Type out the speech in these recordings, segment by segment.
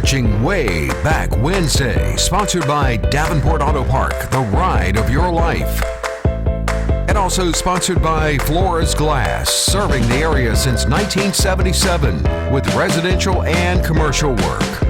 watching Wayback Wednesday, sponsored by Davenport Auto Park, the ride of your life. And also sponsored by Flores Glass, serving the area since 1977 with residential and commercial work.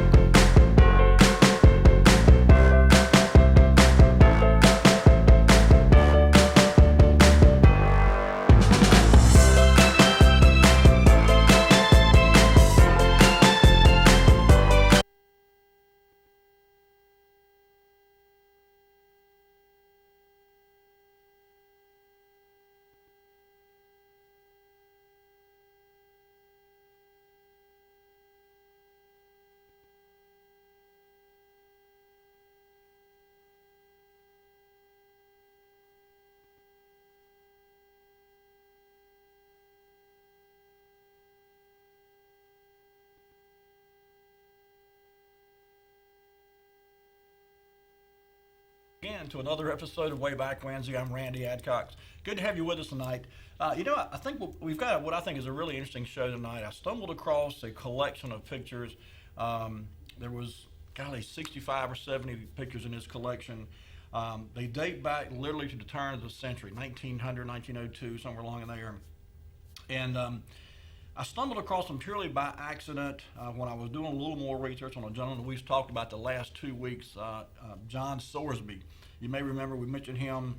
Again to another episode of Wayback Wednesday. I'm Randy Adcox. Good to have you with us tonight. I think we've got what I think is a really interesting show tonight. I stumbled across a collection of pictures. There was, 65 or 70 pictures in this collection. They date back literally to the turn of the century, 1900, 1902, somewhere along in there. And I stumbled across them purely by accident when I was doing a little more research on a gentleman we've talked about the last 2 weeks, John Sorsby. You may remember we mentioned him.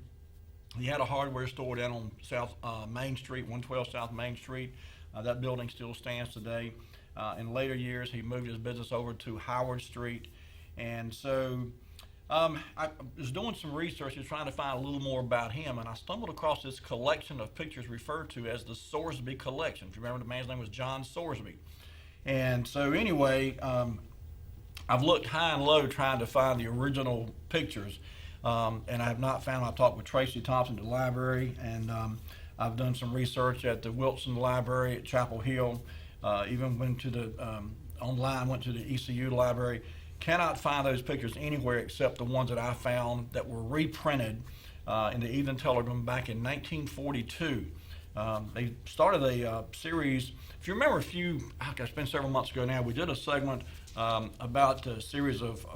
He had a hardware store down on South Main Street, 112 South Main Street. That building still stands today. In later years, he moved his business over to Howard Street. And so I was doing some research, just trying to find a little more about him, and I stumbled across this collection of pictures referred to as the Sorsby collection. If you remember, the man's name was John Sorsby. And so anyway, I've looked high and low trying to find the original pictures, and I have not found them. I've talked with Tracy Thompson at the library, and I've done some research at the Wilson Library at Chapel Hill, even went to the online, went to the ECU library. Cannot find those pictures anywhere except the ones that I found that were reprinted in the Evening Telegram back in 1942. They started a series. If you remember it's been several months ago now, we did a segment about a series of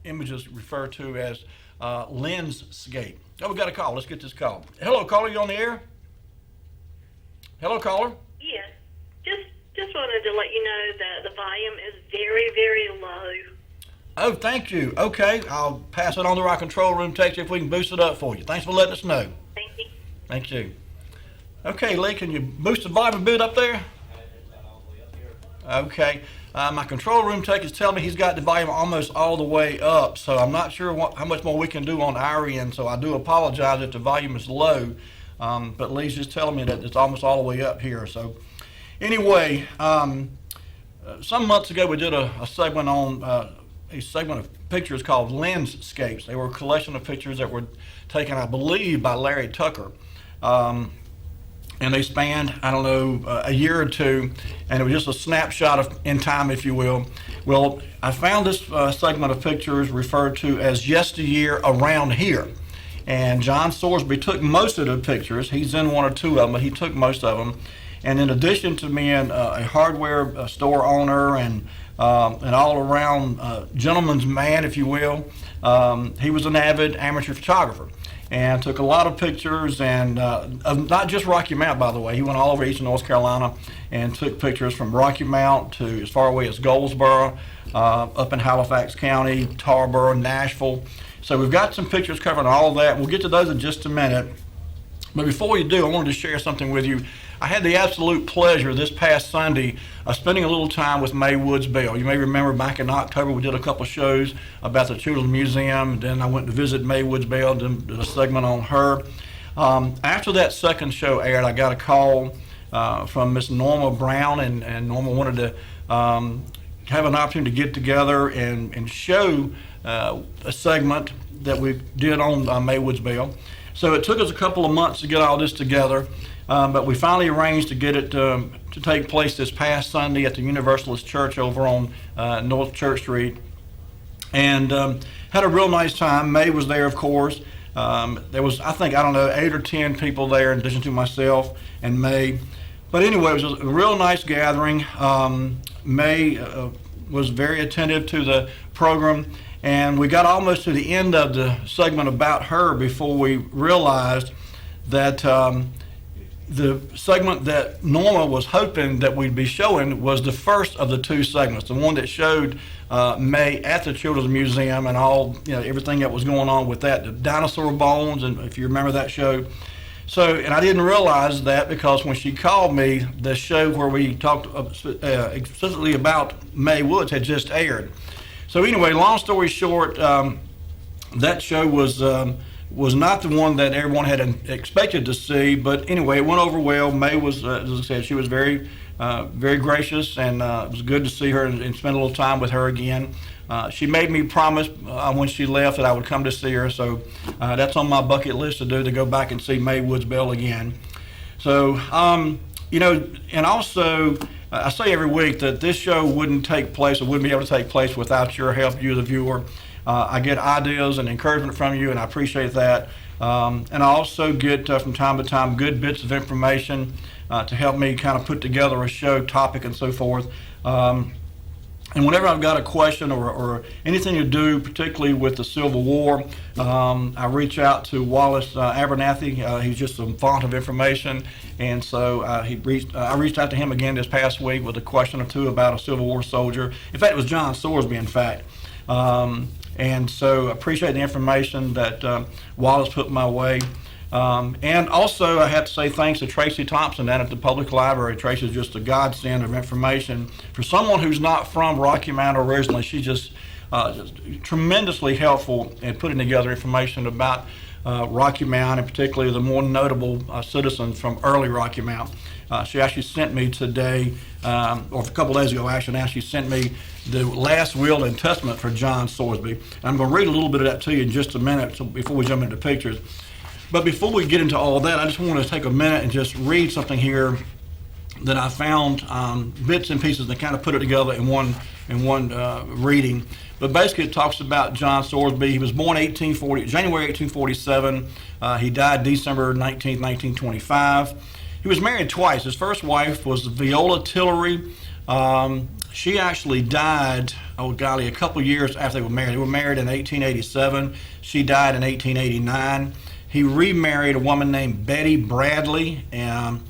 images referred to as Lensscape. Oh, we got a call. Let's get this call. Hello, caller. You on the air? Hello, caller. Yes. Just wanted to let you know that the volume is very, very low. Oh, thank you. Okay, I'll pass it on to our control room tech if we can boost it up for you. Thanks for letting us know. Thank you. Thank you. Okay, Lee, can you boost the volume a bit up there? Okay. My control room tech is telling me he's got the volume almost all the way up, so I'm not sure how much more we can do on our end, so I do apologize if the volume is low, but Lee's just telling me that it's almost all the way up here. So anyway, some months ago we did a segment on a segment of pictures called Lensscapes. They were a collection of pictures that were taken, I believe, by Larry Tucker. And they spanned, a year or two, and it was just a snapshot in time, if you will. Well, I found this segment of pictures referred to as Yesteryear Around Here. And John Sorsby took most of the pictures. He's in one or two of them, but he took most of them. And in addition to being a hardware store owner and an all-around gentleman's man, if you will, he was an avid amateur photographer and took a lot of pictures, and not just Rocky Mount, by the way. He went all over eastern North Carolina and took pictures from Rocky Mount to as far away as Goldsboro, up in Halifax County, Tarboro, Nashville. So we've got some pictures covering all of that. We'll get to those in just a minute. But before we do, I wanted to share something with you. I had the absolute pleasure this past Sunday of spending a little time with May Woods Bell. You may remember back in October we did a couple of shows about the Children's Museum. Then I went to visit May Woods Bell, did a segment on her. After that second show aired, I got a call from Miss Norma Brown, and Norma wanted to have an opportunity to get together and show a segment that we did on May Woods Bell. So it took us a couple of months to get all this together. But we finally arranged to get it to take place this past Sunday at the Universalist Church over on North Church Street, and had a real nice time. May was there, of course. There was, 8 or 10 people there in addition to myself and May. But anyway, it was a real nice gathering. May was very attentive to the program, and we got almost to the end of the segment about her before we realized that the segment that Norma was hoping that we'd be showing was the first of the two segments, the one that showed May at the Children's Museum and all, everything that was going on with that, the dinosaur bones, and if you remember that show. So, and I didn't realize that because when she called me, the show where we talked explicitly about May Woods had just aired. So anyway, long story short, that show was not the one that everyone had expected to see, but anyway, it went over well. May was, as I said, she was very gracious, and it was good to see her and spend a little time with her again. She made me promise when she left that I would come to see her, so that's on my bucket list to do, to go back and see May Woods Bell again. So, and also, I say every week that this show wouldn't take place, or wouldn't be able to take place without your help, you the viewer. I get ideas and encouragement from you, and I appreciate that. And I also get, from time to time, good bits of information to help me kind of put together a show topic and so forth. And whenever I've got a question or anything to do, particularly with the Civil War, I reach out to Wallace Abernathy. He's just a font of information, and so I reached out to him again this past week with a question or two about a Civil War soldier. In fact, it was John Sorsby, in fact. And so I appreciate the information that Wallace put my way. And also, I have to say thanks to Tracy Thompson down at the Public Library. Tracy's just a godsend of information. For someone who's not from Rocky Mount originally, she's just tremendously helpful in putting together information about Rocky Mount, and particularly the more notable citizens from early Rocky Mount. She actually sent me today, or a couple days ago actually, now she sent me the last will and testament for John Sorsby. And I'm going to read a little bit of that to you in just a minute before we jump into pictures. But before we get into all that, I just want to take a minute and just read something here that I found, bits and pieces that kind of put it together in one reading. But basically it talks about John Sorsby. He was born January 1847. He died December 19th, 1925. He was married twice. His first wife was Viola Tillery. She actually died, a couple years after they were married. They were married in 1887. She died in 1889. He remarried a woman named Betty Bradley, and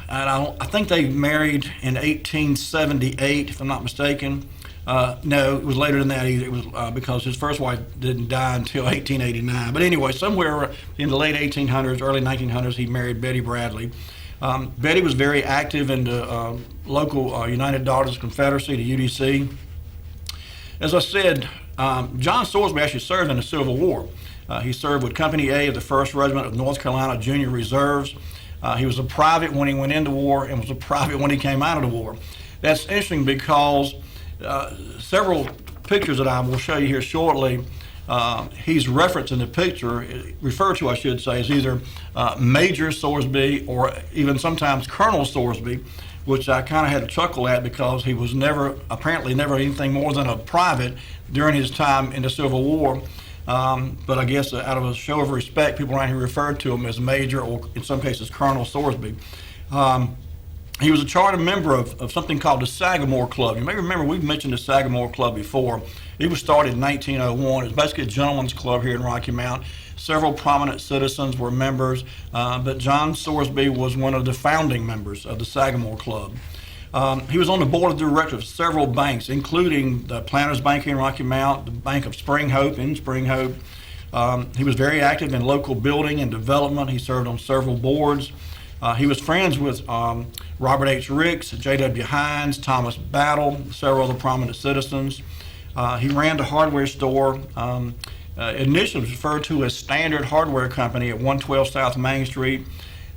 I think they married in 1878, if I'm not mistaken. No, it was later than that. It was because his first wife didn't die until 1889. But anyway, somewhere in the late 1800s, early 1900s, he married Betty Bradley. Betty was very active in the local United Daughters Confederacy, the UDC. As I said, John Sorsby actually served in the Civil War. He served with Company A of the 1st Regiment of North Carolina Junior Reserves. He was a private when he went into war and was a private when he came out of the war. That's interesting because several pictures that I will show you here shortly, he's referenced in the picture, referred to I should say, as either Major Sorsby or even sometimes Colonel Sorsby, which I kind of had to chuckle at because he was apparently never anything more than a private during his time in the Civil War. But I guess out of a show of respect, people around here referred to him as Major, or in some cases Colonel Sorsby. He was a charter member of something called the Sagamore Club. You may remember we've mentioned the Sagamore Club before. It was started in 1901. It's basically a gentleman's club here in Rocky Mount. Several prominent citizens were members, but John Sorsby was one of the founding members of the Sagamore Club. He was on the board of directors of several banks, including the Planters Bank here in Rocky Mount, the Bank of Spring Hope in Spring Hope. He was very active in local building and development. He served on several boards. He was friends with Robert H. Ricks, J.W. Hines, Thomas Battle, several other prominent citizens. He ran the hardware store. Initially referred to as Standard Hardware Company at 112 South Main Street.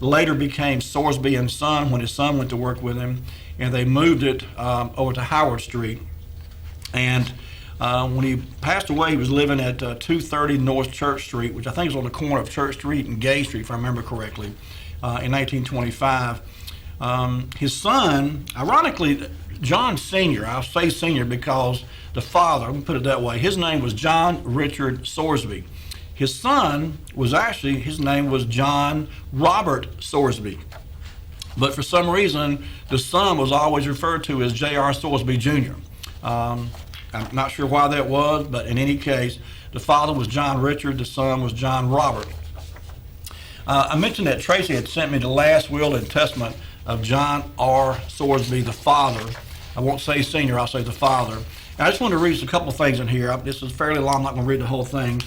Later became Sorsby and Son when his son went to work with him, and they moved it over to Howard Street. And when he passed away, he was living at 230 North Church Street, which I think is on the corner of Church Street and Gay Street, if I remember correctly, in 1925. His son, ironically, John Sr., I'll say Sr. because the father, I'm going to put it that way, his name was John Richard Sorsby. His son his name was John Robert Sorsby. But for some reason, the son was always referred to as J.R. Sorsby Jr. I'm not sure why that was, but in any case, the father was John Richard, the son was John Robert. I mentioned that Tracy had sent me the last will and testament of John R. Sorsby, the father. I won't say senior, I'll say the father. And I just want to read just a couple of things in here. This is fairly long, I'm not going to read the whole thing.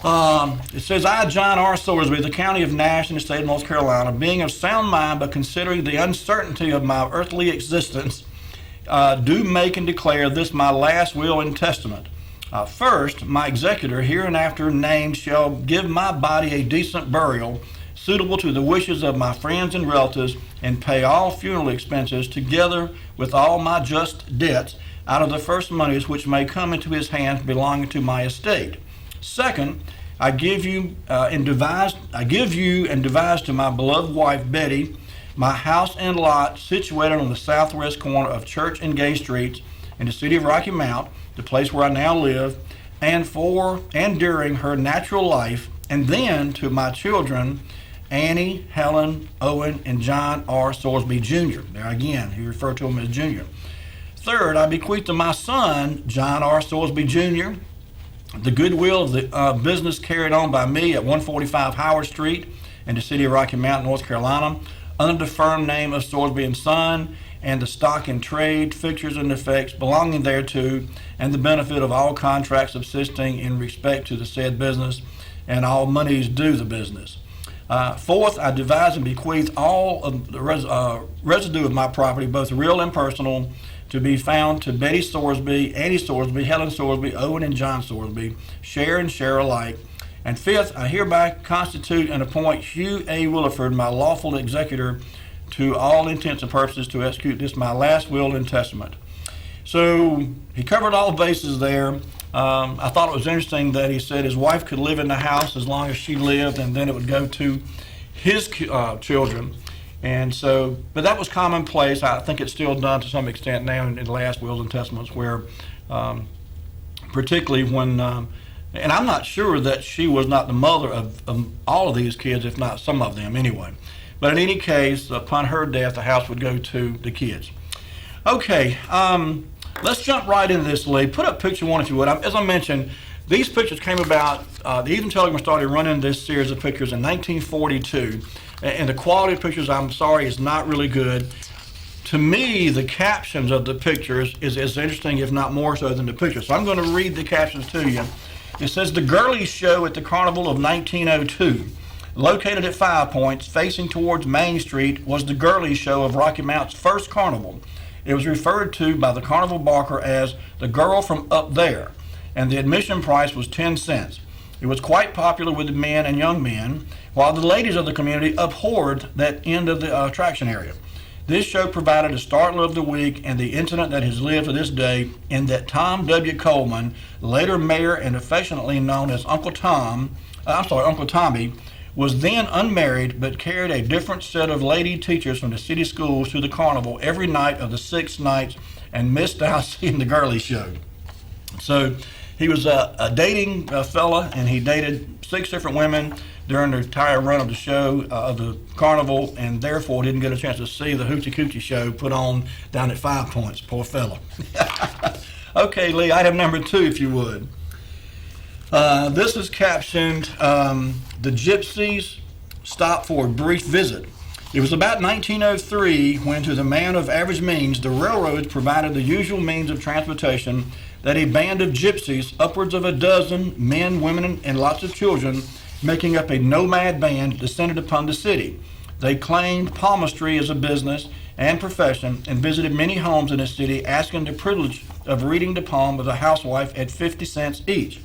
It says, I, John R. Sorsby, the county of Nash in the state of North Carolina, being of sound mind, but considering the uncertainty of my earthly existence, do make and declare this my last will and testament. First, my executor hereinafter named shall give my body a decent burial, suitable to the wishes of my friends and relatives, and pay all funeral expenses, together with all my just debts, out of the first monies which may come into his hands belonging to my estate. Second, I give you and devise to my beloved wife Betty my house and lot situated on the southwest corner of Church and Gay Streets in the city of Rocky Mount, the place where I now live, and for and during her natural life, and then to my children, Annie, Helen, Owen, and John R. Sorsby Jr. There again, he referred to him as Jr. Third, I bequeath to my son, John R. Sorsby Jr., the goodwill of the business carried on by me at 145 Howard Street in the city of Rocky Mount, North Carolina, under the firm name of Sorsby & Son, and the stock in trade, fixtures, and effects belonging thereto, and the benefit of all contracts subsisting in respect to the said business, and all monies due the business. Fourth, I devise and bequeath all of the residue of my property, both real and personal, to be found to Betty Sorsby, Annie Sorsby, Helen Sorsby, Owen and John Sorsby, share and share alike. And fifth, I hereby constitute and appoint Hugh A. Williford, my lawful executor, to all intents and purposes to execute this my last will and testament. So he covered all bases there. I thought it was interesting that he said his wife could live in the house as long as she lived, and then it would go to his children. And so, but that was commonplace. I think it's still done to some extent now in the last wills and testaments, where particularly when, and I'm not sure that she was not the mother of all of these kids, if not some of them anyway. But in any case, upon her death, the house would go to the kids. Okay, let's jump right into this, Lee. Put up picture one if you would. As I mentioned, these pictures came about, the Evening Telegram started running this series of pictures in 1942. And the quality of pictures, I'm sorry, is not really good. To me, the captions of the pictures is as interesting, if not more so, than the pictures. So I'm going to read the captions to you. It says, the Girlies Show at the Carnival of 1902. Located at 5 Points, facing towards Main Street, was the Girlies Show of Rocky Mount's first carnival. It was referred to by the carnival barker as the Girl from Up There, and the admission price was 10 cents. It was quite popular with the men and young men, while the ladies of the community abhorred that end of the attraction area. This show provided a startler of the week and the incident that has lived to this day, in that Tom W. Coleman, later mayor and affectionately known as Uncle Tommy, was then unmarried but carried a different set of lady teachers from the city schools to the carnival every night of the 6 nights and missed out seeing the Girlies Show. So he was a dating fella, and he dated 6 different women during the entire run of the show, of the carnival, and therefore didn't get a chance to see the Hoochie Coochie show put on down at 5 Points. Poor fella. Okay, Lee, item number 2, if you would. This is captioned, The Gypsies Stop for a Brief Visit. It was about 1903 when, to the man of average means, the railroads provided the usual means of transportation, that a band of gypsies, upwards of a dozen men, women, and lots of children, making up a nomad band, descended upon the city. They claimed palmistry as a business and profession, and visited many homes in the city, asking the privilege of reading the palm of a housewife at 50 cents each.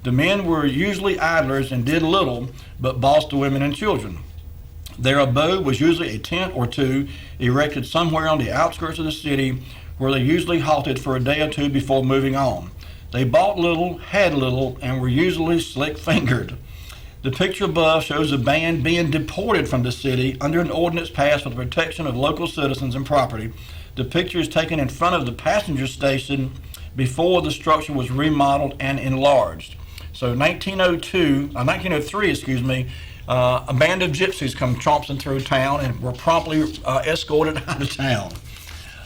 The men were usually idlers and did little but bossed the women and children. Their abode was usually a tent or two erected somewhere on the outskirts of the city, where they usually halted for a day or two before moving on. They bought little, had little, and were usually slick-fingered. The picture above shows a band being deported from the city under an ordinance passed for the protection of local citizens and property. The picture is taken in front of the passenger station before the structure was remodeled and enlarged. So 1903, a band of gypsies come tromping through town and were promptly escorted out of town.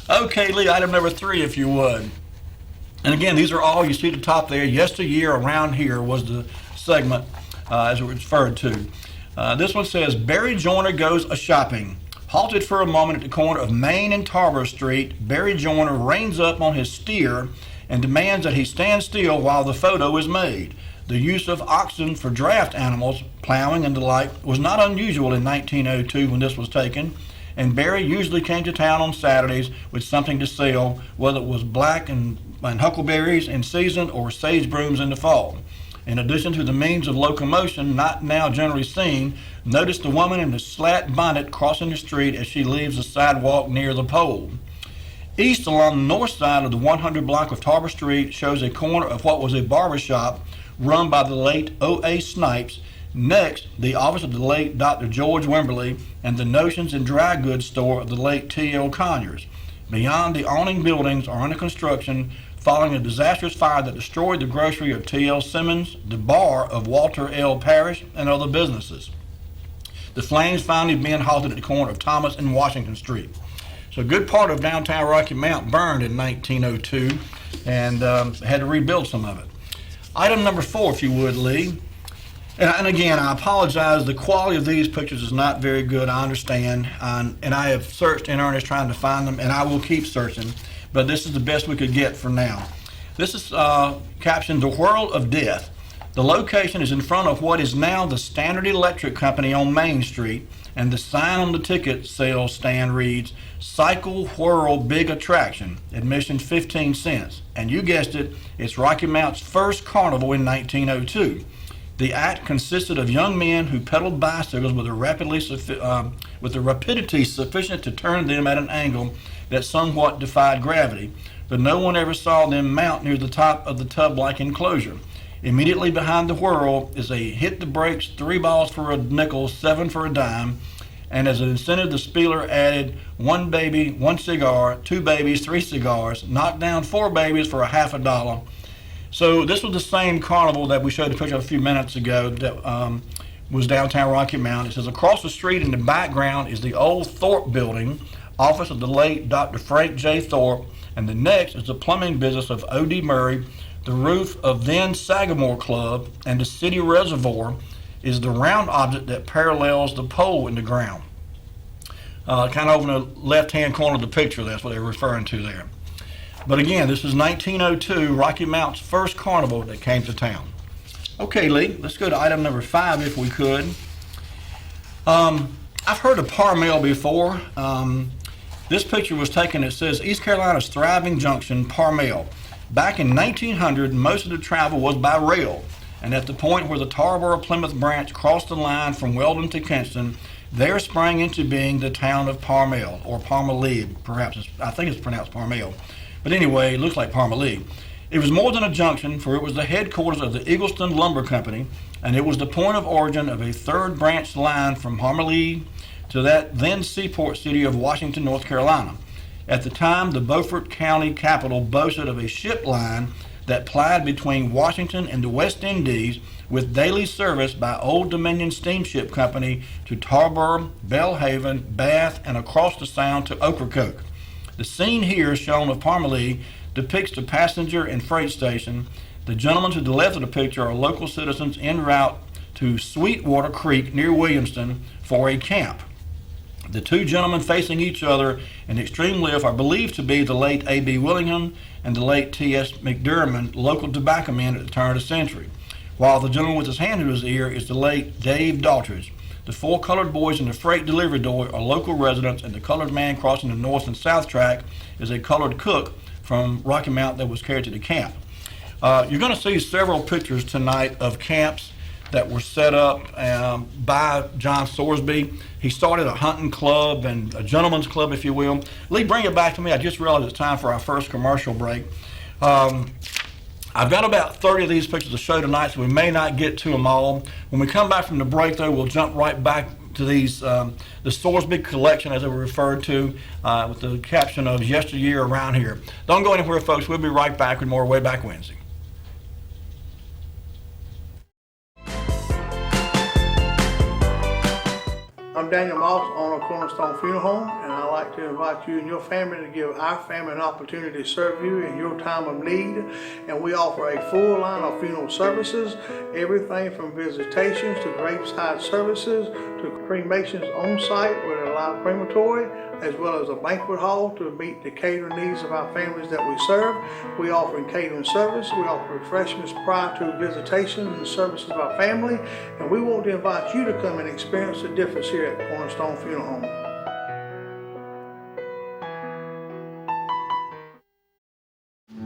Okay, Lee, item number 3, if you would. And again, these are all you see at the top there. Yesteryear around here was the segment as it was referred to. This one says, Barry Joyner goes a-shopping. Halted for a moment at the corner of Main and Tarboro Street, Barry Joyner reins up on his steer and demands that he stand still while the photo is made. The use of oxen for draft animals, plowing and the like, was not unusual in 1902 when this was taken, and Barry usually came to town on Saturdays with something to sell, whether it was black and huckleberries in season or sage brooms in the fall. In addition to the means of locomotion not now generally seen, notice the woman in the slat bonnet crossing the street as she leaves the sidewalk near the pole. East along the north side of the 100 block of Tarboro Street shows a corner of what was a barber shop run by the late O.A. Snipes. Next, the office of the late Dr. George Wimberly and the notions and dry goods store of the late T.L. Conyers. Beyond, the awning buildings are under construction following a disastrous fire that destroyed the grocery of T.L. Simmons, the bar of Walter L. Parrish, and other businesses. The flames finally being halted at the corner of Thomas and Washington Street. So a good part of downtown Rocky Mount burned in 1902 and had to rebuild some of it. Item number 4, if you would, Lee. And again, I apologize. The quality of these pictures is not very good, I understand. And I have searched in earnest trying to find them, and I will keep searching. But this is the best we could get for now. This is captioned, The Whirl of Death. The location is in front of what is now the Standard Electric Company on Main Street, and the sign on the ticket sales stand reads, Cycle Whirl Big Attraction, admission 15 cents. And you guessed it, it's Rocky Mount's first carnival in 1902. The act consisted of young men who pedaled bicycles with a rapidity sufficient to turn them at an angle that somewhat defied gravity, but no one ever saw them mount near the top of the tub-like enclosure. Immediately behind the whirl is a hit the brakes, 3 balls for a nickel, 7 for a dime, and as an incentive, the spieler added 1 baby, 1 cigar, 2 babies, 3 cigars, knocked down 4 babies for a half a dollar. So this was the same carnival that we showed a picture of a few minutes ago that was downtown Rocky Mount. It says across the street in the background is the old Thorpe building, office of the late Dr. Frank J. Thorpe, and the next is the plumbing business of O.D. Murray. The roof of then Sagamore Club and the city reservoir is the round object that parallels the pole in the ground. Kind of over in the left-hand corner of the picture, that's what they're referring to there. But again, this is 1902, Rocky Mount's first carnival that came to town. Okay, Lee, let's go to item number 5 if we could. I've heard of Parmel before. This picture was taken, it says East Carolina's thriving junction, Parmel. Back in 1900, most of the travel was by rail, and at the point where the Tarboro-Plymouth branch crossed the line from Weldon to Kinston, there sprang into being the town of Parmel, or Parmalee, perhaps. I think it's pronounced Parmel. But anyway, it looks like Parmalee. It was more than a junction, for it was the headquarters of the Eagleston Lumber Company, and it was the point of origin of a third branch line from Parmalee to that then seaport city of Washington, North Carolina. At the time, the Beaufort County capital boasted of a ship line that plied between Washington and the West Indies with daily service by Old Dominion Steamship Company to Tarboro, Belhaven, Bath, and across the Sound to Ocracoke. The scene here shown of Parmalee depicts the passenger and freight station. The gentlemen to the left of the picture are local citizens en route to Sweetwater Creek near Williamston for a camp. The 2 gentlemen facing each other in extreme left are believed to be the late A.B. Willingham and the late T.S. McDermott, local tobacco men at the turn of the century, while the gentleman with his hand to his ear is the late Dave Daughtridge. The 4 colored boys in the freight delivery door are local residents, and the colored man crossing the north and south track is a colored cook from Rocky Mount that was carried to the camp. You're going to see several pictures tonight of camps that were set up by John Sorsby. He started a hunting club and a gentleman's club, if you will. Lee, bring it back to me. I just realized it's time for our first commercial break. I've got about 30 of these pictures to show tonight, so we may not get to them all. When we come back from the break, though, we'll jump right back to these, the Sorsby collection, as they were referred to, with the caption of Yesteryear Around Here. Don't go anywhere, folks. We'll be right back with more Wayback Wednesday. I'm Daniel Moss, owner of Cornerstone Funeral Home, and I'd like to invite you and your family to give our family an opportunity to serve you in your time of need. And we offer a full line of funeral services, everything from visitations to graveside services to cremations on site with a live crematory, as well as a banquet hall to meet the catering needs of our families that we serve. We offer catering service, we offer refreshments prior to visitations and services of our family, and we want to invite you to come and experience the difference here at Cornerstone Funeral Home.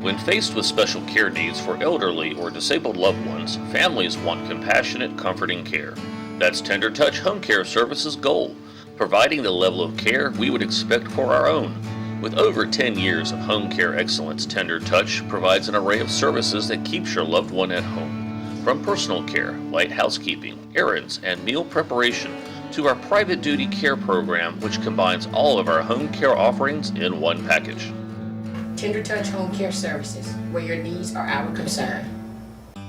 When faced with special care needs for elderly or disabled loved ones, families want compassionate, comforting care. That's Tender Touch Home Care Services' goal, providing the level of care we would expect for our own. With over 10 years of home care excellence, Tender Touch provides an array of services that keeps your loved one at home. From personal care, light housekeeping, errands, and meal preparation, to our private duty care program, which combines all of our home care offerings in one package. Tender Touch Home Care Services, where your needs are our concern.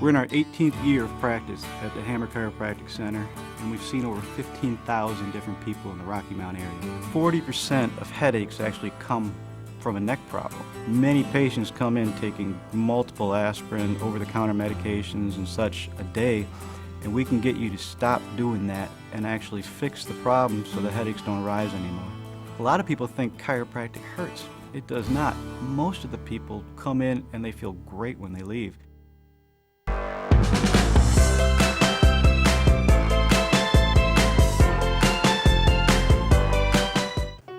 We're in our 18th year of practice at the Hammer Chiropractic Center, and we've seen over 15,000 different people in the Rocky Mount area. 40% of headaches actually come from a neck problem. Many patients come in taking multiple aspirin, over-the-counter medications and such a day, and we can get you to stop doing that and actually fix the problem so the headaches don't rise anymore. A lot of people think chiropractic hurts. It does not. Most of the people come in and they feel great when they leave.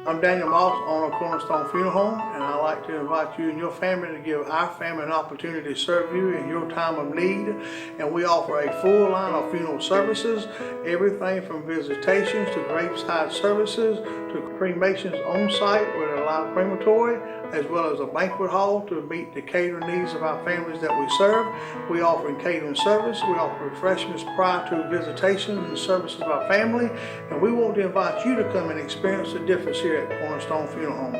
I'm Daniel Moss, owner of Cornerstone Funeral Home, and I'd like to invite you and your family to give our family an opportunity to serve you in your time of need. And we offer a full line of funeral services, everything from visitations to graveside services to cremations on site with a live crematory, as well as a banquet hall to meet the catering needs of our families that we serve. We offer catering service, we offer refreshments prior to visitations and services of our family, and we want to invite you to come and experience the difference here at Cornerstone Funeral Home.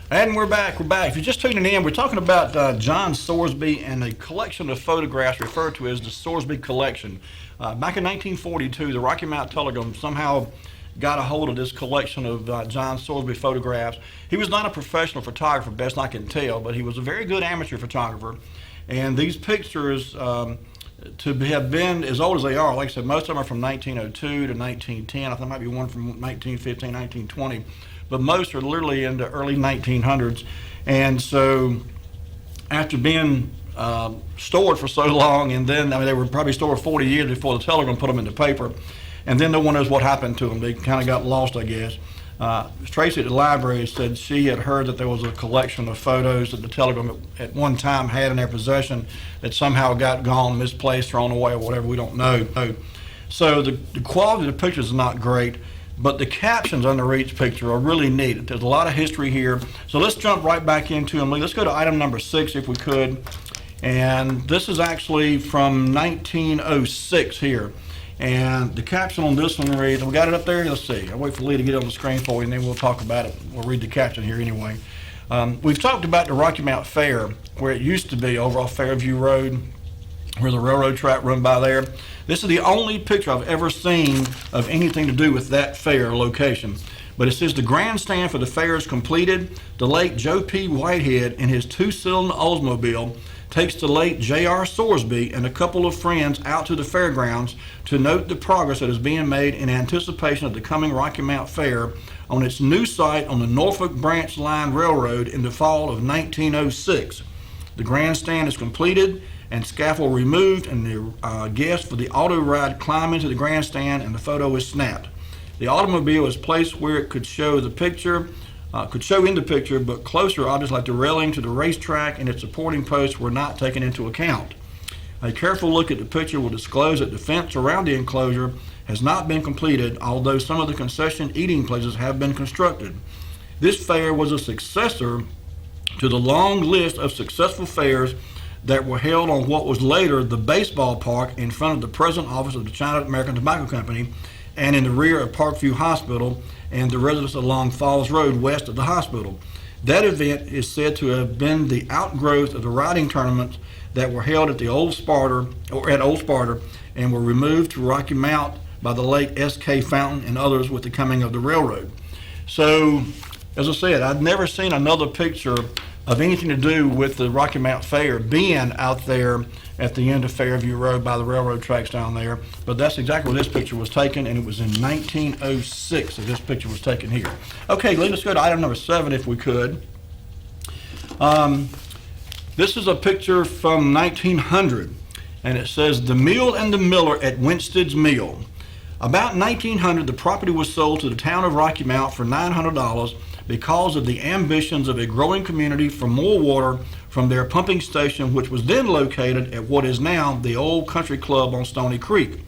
And we're back. If you're just tuning in, we're talking about John Sorsby and a collection of photographs referred to as the Sorsby Collection. Back in 1942, the Rocky Mount Telegram somehow got a hold of this collection of John Sorsby photographs. He was not a professional photographer, best I can tell, but he was a very good amateur photographer. And these pictures, to have been as old as they are, like I said, most of them are from 1902 to 1910. I think there might be one from 1915, 1920. But most are literally in the early 1900s. And so after being stored for so long, and then, I mean, they were probably stored 40 years before the Telegram put them in the paper, and then no one knows what happened to them. They kind of got lost, I guess. Tracy at the library said she had heard that there was a collection of photos that the Telegram at one time had in their possession that somehow got gone, misplaced, thrown away, or whatever, we don't know. So the quality of the pictures is not great, but the captions under each picture are really neat. There's a lot of history here. So let's jump right back into them. Let's go to item number 6 if we could. And this is actually from 1906 here. And the caption on this one reads, we got it up there? Let's see. I'll wait for Lee to get it on the screen for you, and then we'll talk about it. We'll read the caption here anyway. We've talked about the Rocky Mount Fair, where it used to be over off Fairview Road, where the railroad track run by there. This is the only picture I've ever seen of anything to do with that fair location. But it says the grandstand for the fair is completed. The late Joe P. Whitehead in his 2-cylinder Oldsmobile takes the late J.R. Sorsby and a couple of friends out to the fairgrounds to note the progress that is being made in anticipation of the coming Rocky Mount Fair on its new site on the Norfolk Branch Line Railroad in the fall of 1906. The grandstand is completed and scaffold removed, and the guests for the auto ride climb into the grandstand, and the photo is snapped. The automobile is placed where it could show the picture, in the picture, but closer objects like the railing to the racetrack and its supporting posts were not taken into account. A careful look at the picture will disclose that the fence around the enclosure has not been completed, although some of the concession eating places have been constructed. This fair was a successor to the long list of successful fairs that were held on what was later the baseball park in front of the present office of the China American Tobacco Company and in the rear of Parkview Hospital and the residence along Falls Road west of the hospital. That event is said to have been the outgrowth of the riding tournaments that were held at the Old Sparta and were removed to Rocky Mount by the late S.K. Fountain and others with the coming of the railroad. So, as I said, I'd never seen another picture of anything to do with the Rocky Mount Fair being out there at the end of Fairview Road by the railroad tracks down there. But that's exactly where this picture was taken, and it was in 1906 that this picture was taken here. Okay, let's go to item number 7 if we could. This is a picture from 1900, and it says, "The Mill and the Miller at Winstead's Mill." About 1900, the property was sold to the town of Rocky Mount for $900 because of the ambitions of a growing community for more water from their pumping station, which was then located at what is now the Old Country Club on Stony Creek.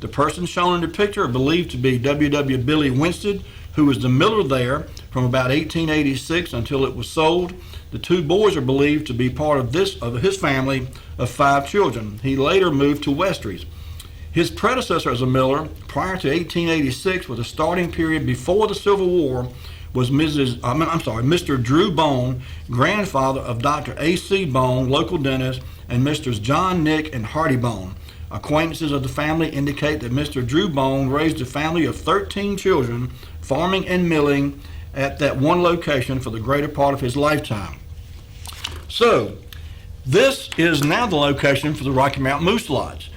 The person shown in the picture are believed to be W.W. Billy Winstead, who was the miller there from about 1886 until it was sold. The two boys are believed to be part of his family of 5 children. He later moved to Westries. His predecessor as a miller prior to 1886, with a starting period before the Civil War, was Mr. Drew Bone, grandfather of Dr. A.C. Bone, local dentist, and Mrs. John, Nick, and Hardy Bone. Acquaintances of the family indicate that Mr. Drew Bone raised a family of 13 children, farming and milling at that one location for the greater part of his lifetime. So, this is now the location for the Rocky Mountain Moose Lodge.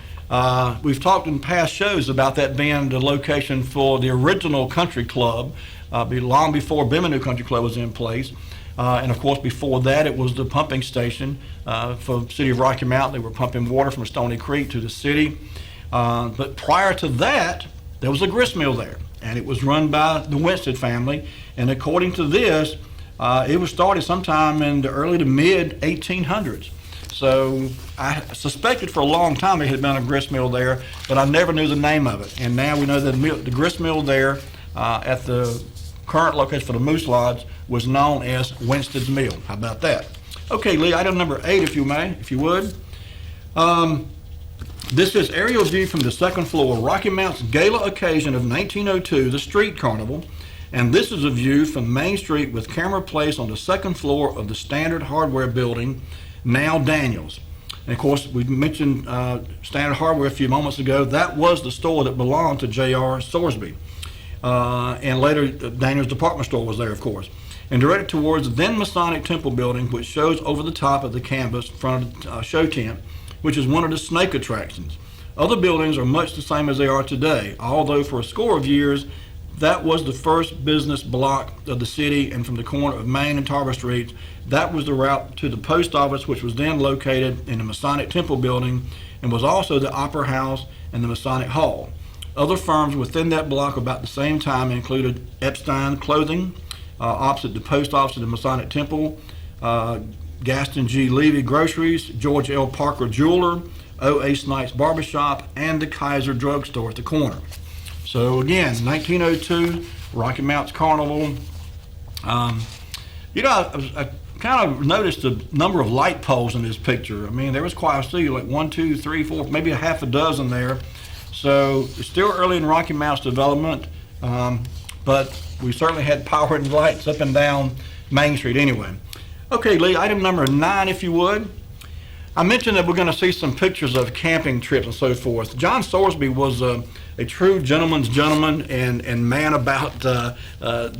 We've talked in past shows about that being the location for the original country club, long before Bimini Country Club was in place. And of course, before that, it was the pumping station for the city of Rocky Mount. They were pumping water from Stony Creek to the city. But prior to that, there was a grist mill there, and it was run by the Winstead family. And according to this, it was started sometime in the early to mid 1800s. So I suspected for a long time it had been a grist mill there, but I never knew the name of it. And now we know that the grist mill there at the current location for the Moose Lodge was known as Winstead's Mill. How about that? Okay, Lee, item number 8, if you would. This is aerial view from the second floor, Rocky Mount's gala occasion of 1902, the Street Carnival. And this is a view from Main Street with camera placed on the second floor of the Standard Hardware building, now Daniels. And of course, we mentioned Standard Hardware a few moments ago. That was the store that belonged to J.R. Sorsby. And later, Daniels Department Store was there, of course. And directed towards the then Masonic Temple building, which shows over the top of the canvas in front of the show tent, which is one of the snake attractions. Other buildings are much the same as they are today, although for a score of years, that was the first business block of the city, and from the corner of Main and Tarver Streets, that was the route to the post office, which was then located in the Masonic Temple building and was also the Opera House and the Masonic Hall. Other firms within that block about the same time included Epstein Clothing, opposite the post office of the Masonic Temple, Gaston G. Levy Groceries, George L. Parker Jeweler, O.A. Snipes Barbershop, and the Kaiser Drugstore at the corner. So again, 1902, Rocky Mounts Carnival. I kind of noticed the number of light poles in this picture. I mean, there was quite a few, like 1, 2, 3, 4, maybe a half a dozen there. So it's still early in Rocky Mounts development, but we certainly had power and lights up and down Main Street anyway. Okay, Lee, item number 9, if you would. I mentioned that we're going to see some pictures of camping trips and so forth. John Sorsby was a true gentleman's gentleman and man about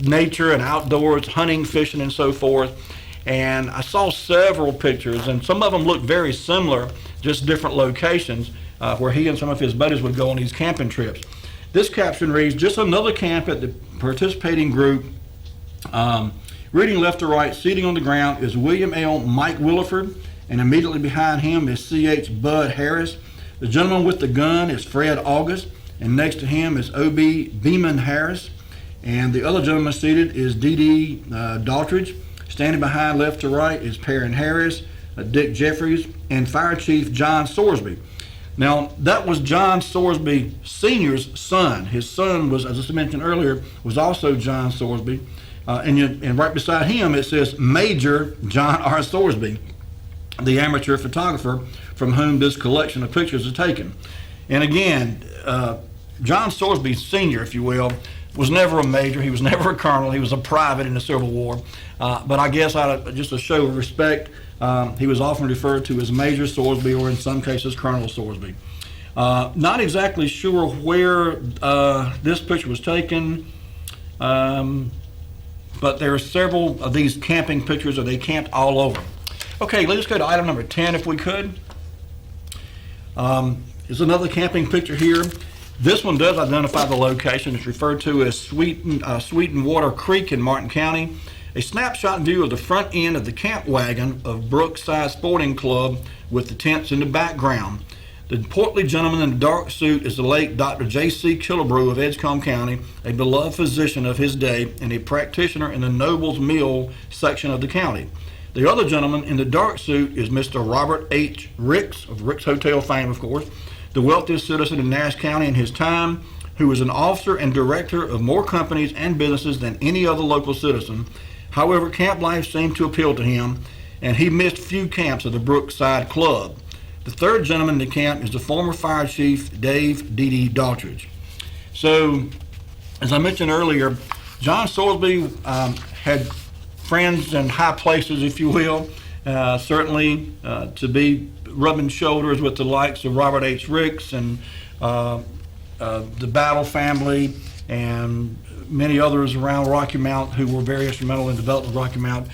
nature and outdoors, hunting, fishing, and so forth. And I saw several pictures, and some of them looked very similar, just different locations, where he and some of his buddies would go on these camping trips. This caption reads, "Just another camp at the participating group. Reading left to right, seating on the ground is William L. Mike Williford, and immediately behind him is C.H. Bud Harris. The gentleman with the gun is Fred August, and next to him is O.B. Beeman Harris. And the other gentleman seated is D.D. Daltridge. Standing behind left to right is Perrin Harris, Dick Jeffries, and Fire Chief John Sorsby." Now, that was John Sorsby Sr.'s son. His son was, as I mentioned earlier, was also John Sorsby. And right beside him, it says Major John R. Sorsby, the amateur photographer from whom this collection of pictures is taken. And again, John Sorsby Sr., if you will, was never a major. He was never a colonel. He was a private in the Civil War. But I guess just a show of respect, he was often referred to as Major Sorsby, or in some cases Colonel Sorsby. Not exactly sure where this picture was taken, but there are several of these camping pictures that they camped all over. Okay, let's go to item number 10 if we could. There's another camping picture here. This one does identify the location. It's referred to as Sweetenwater Creek in Martin County. A snapshot view of the front end of the camp wagon of Brookside Sporting Club with the tents in the background. The portly gentleman in the dark suit is the late Dr. J.C. Killebrew of Edgecombe County, a beloved physician of his day and a practitioner in the Nobles Mill section of the county. The other gentleman in the dark suit is Mr. Robert H. Ricks, of Ricks Hotel fame, of course, the wealthiest citizen in Nash County in his time, who was an officer and director of more companies and businesses than any other local citizen. However, camp life seemed to appeal to him, and he missed few camps of the Brookside Club. The third gentleman in the camp is the former fire chief, Dave D.D. Daughtridge. So, as I mentioned earlier, John Sorsby had friends in high places, if you will, certainly to be rubbing shoulders with the likes of Robert H. Ricks and the Battle family and many others around Rocky Mount who were very instrumental in developing Rocky Mount,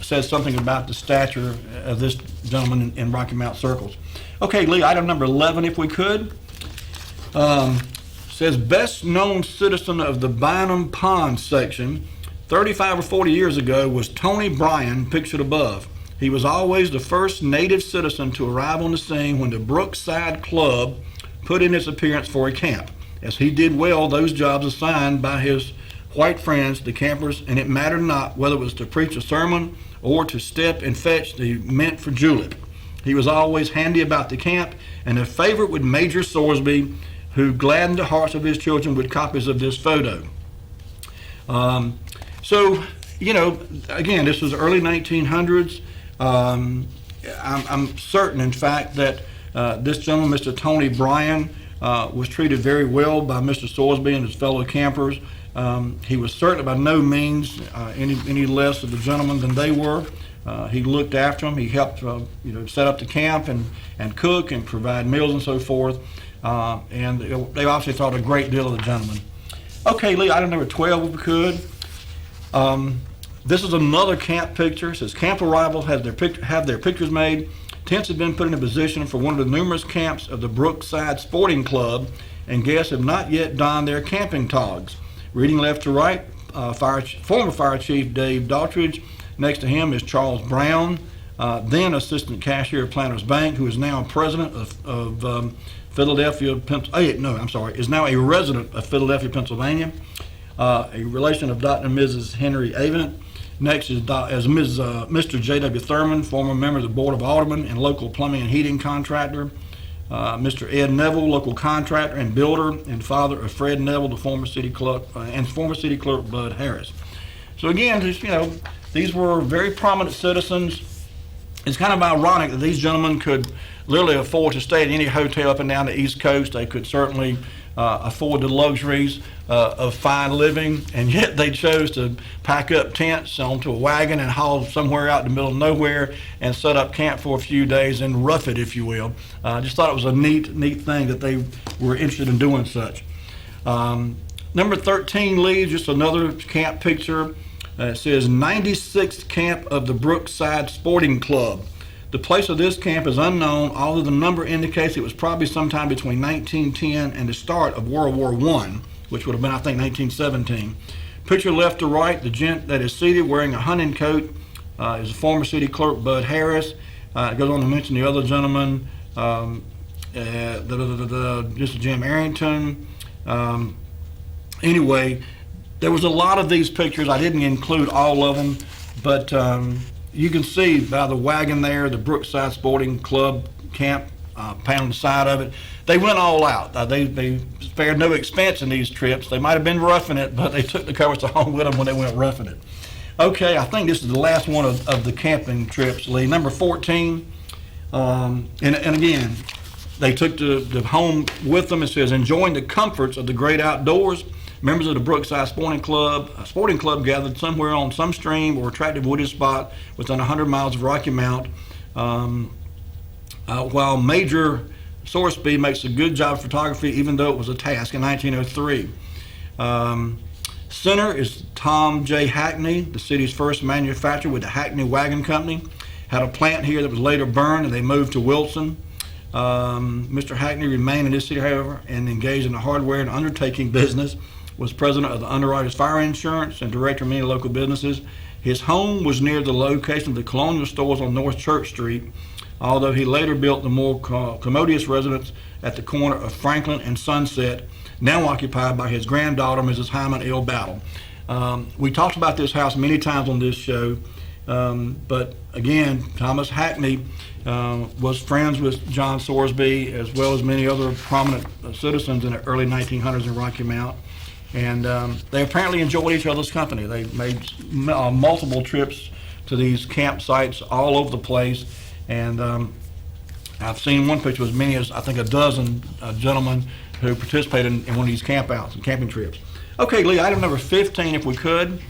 says something about the stature of this gentleman in Rocky Mount circles. Okay, Lee, item number 11, if we could. Says best known citizen of the Bynum Pond section 35 or 40 years ago was Tony Bryan, pictured above. He was always the first native citizen to arrive on the scene when the Brookside Club put in its appearance for a camp, as he did well those jobs assigned by his white friends, the campers, and it mattered not whether it was to preach a sermon or to step and fetch the mint for julep. He was always handy about the camp and a favorite with Major Sorsby, who gladdened the hearts of his children with copies of this photo. So, you know, again, this was early 1900s. I'm certain, in fact, that this gentleman, Mr. Tony Bryan, was treated very well by Mr. Sorsby and his fellow campers. He was certainly by no means any less of a gentleman than they were. He looked after them. He helped, set up the camp and cook and provide meals and so forth. And they obviously thought a great deal of the gentleman. Okay, Lee, item number 12, if we could. This is another camp picture. It says camp arrival have their pictures made. Tents have been put in a position for one of the numerous camps of the Brookside Sporting Club, and guests have not yet donned their camping togs. Reading left to right, former Fire Chief Dave Daughtridge. Next to him is Charles Brown, then Assistant Cashier of Planters Bank, who is now President of Philadelphia, is now a resident of Philadelphia, Pennsylvania, a relation of Dr. and Mrs. Henry Avent. Next is Mr. J.W. Thurman, former member of the Board of Aldermen and local plumbing and heating contractor. Mr. Ed Neville, local contractor and builder, and father of Fred Neville, the former city clerk, and former city clerk Bud Harris. So again, these were very prominent citizens. It's kind of ironic that these gentlemen could literally afford to stay at any hotel up and down the East Coast. They could certainly afford the luxuries of fine living, and yet they chose to pack up tents onto a wagon and haul somewhere out in the middle of nowhere and set up camp for a few days and rough it, if you will. I just thought it was a neat thing that they were interested in doing such. Number 13, Lee, just another camp picture. It says 96th Camp of the Brookside Sporting Club. The place of this camp is unknown, although the number indicates it was probably sometime between 1910 and the start of World War I, which would have been, I think, 1917. Picture left to right, the gent that is seated wearing a hunting coat is the former city clerk Bud Harris. It goes on to mention the other gentleman, just Jim Arrington. Anyway, there was a lot of these pictures. I didn't include all of them, but you can see by the wagon there, the Brookside Sporting Club camp painted on the side of it. They went all out. They spared no expense in these trips. They might have been roughing it, but they took the covers home with them when they went roughing it. Okay, I think this is the last one of the camping trips, Lee. Number 14, and again, They took the home with them. It says, enjoying the comforts of the great outdoors. Members of the Brookside Sporting Club gathered somewhere on some stream or attractive wooded spot within 100 miles of Rocky Mount. While Major Sorsby makes a good job of photography, even though it was a task in 1903. Center is Tom J. Hackney, the city's first manufacturer with the Hackney Wagon Company. Had a plant here that was later burned, and they moved to Wilson. Mr. Hackney remained in this city, however, and engaged in the hardware and undertaking business. Was president of the Underwriters Fire Insurance and director of many local businesses. His home was near the location of the Colonial Stores on North Church Street, although he later built the more commodious residence at the corner of Franklin and Sunset, now occupied by his granddaughter, Mrs. Hyman L. Battle. We talked about this house many times on this show, but again, Thomas Hackney was friends with John Sorsby, as well as many other prominent citizens in the early 1900s in Rocky Mount. And they apparently enjoyed each other's company. They made multiple trips to these campsites all over the place. And I've seen one picture with as many as, I think, a dozen gentlemen who participated in one of these campouts and camping trips. Okay, Lee, item number 15, if we could.